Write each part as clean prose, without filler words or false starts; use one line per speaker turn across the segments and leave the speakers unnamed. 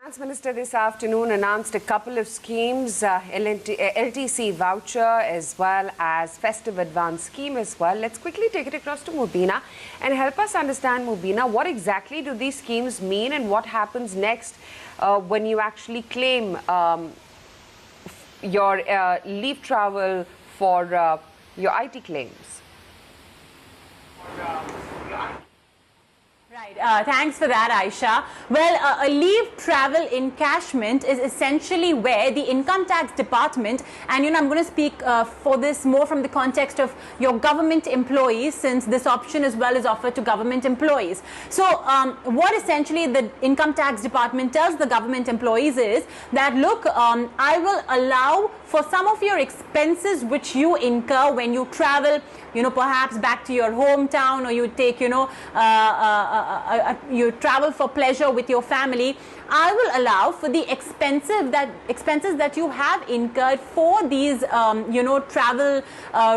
Finance Minister this afternoon announced a couple of schemes, LTC Voucher as well as Festive Advance Scheme as well. Let's quickly take it across to Mubina and help us understand, Mubina, what exactly do these schemes mean and what happens next when you actually claim your leave travel for your IT claims?
Right. Thanks for that, Aisha. Well, a leave travel encashment is essentially where the income tax department, and I'm going to speak for this more from the context of your government employees, since this option as well is offered to government employees. So what essentially the income tax department tells the government employees is that, look, I will allow for some of your expenses which you incur when you travel, perhaps back to your hometown, or you take, you travel for pleasure with your family. I will allow for the expenses that you have incurred for these, travel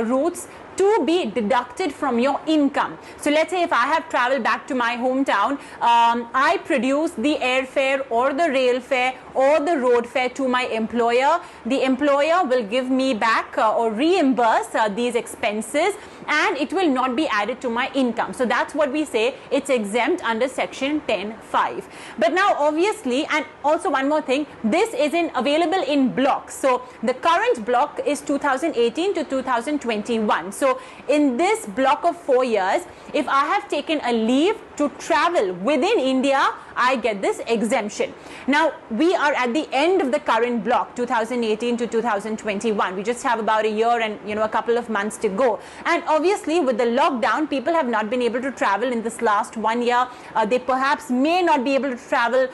routes to be deducted from your income. So let's say if I have traveled back to my hometown, I produce the airfare or the rail fare or the road fare to my employer. The employer will give me back or reimburse these expenses, and it will not be added to my income. So that's what we say, it's exempt under section 10(5). But now obviously, and also one more thing, this isn't available in blocks. So the current block is 2018 to 2021. So in this block of 4 years, if I have taken a leave to travel within India, I get this exemption. Now, we are at the end of the current block, 2018 to 2021. We just have about a year and, a couple of months to go. And obviously, with the lockdown, people have not been able to travel in this last 1 year. They perhaps may not be able to travel,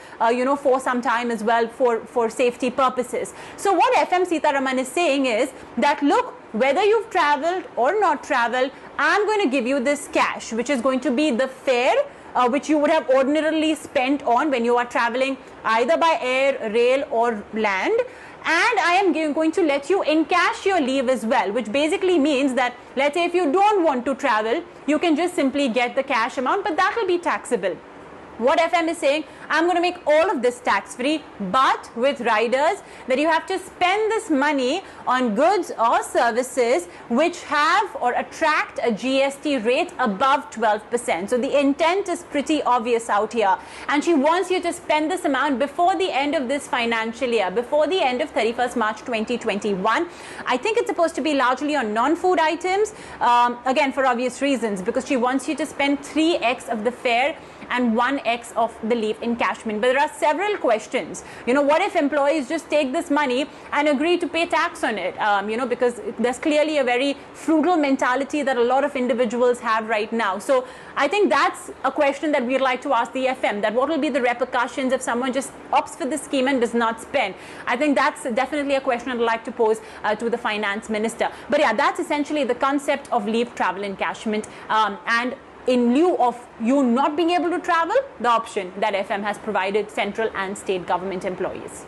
for some time as well for safety purposes. So what FM Sitaraman is saying is that, look, whether you've traveled or not traveled, I'm going to give you this cash, which is going to be the fare which you would have ordinarily spent on when you are traveling either by air, rail or land. And I am going to let you encash your leave as well, which basically means that, let's say if you don't want to travel, you can just simply get the cash amount, but that will be taxable. What FM is saying, I'm going to make all of this tax-free, but with riders that you have to spend this money on goods or services which have or attract a GST rate above 12%. So the intent is pretty obvious out here. And she wants you to spend this amount before the end of this financial year, before the end of 31st March 2021. I think it's supposed to be largely on non-food items, again, for obvious reasons, because she wants you to spend 3x of the fare and 1x of the leave encashment. But there are several questions. What if employees just take this money and agree to pay tax on it? Because there's clearly a very frugal mentality that a lot of individuals have right now. So I think that's a question that we'd like to ask the FM, that what will be the repercussions if someone just opts for this scheme and does not spend? I think that's definitely a question I'd like to pose to the finance minister. But yeah, that's essentially the concept of leave travel encashment, and in lieu of you not being able to travel, the option that FM has provided central and state government employees.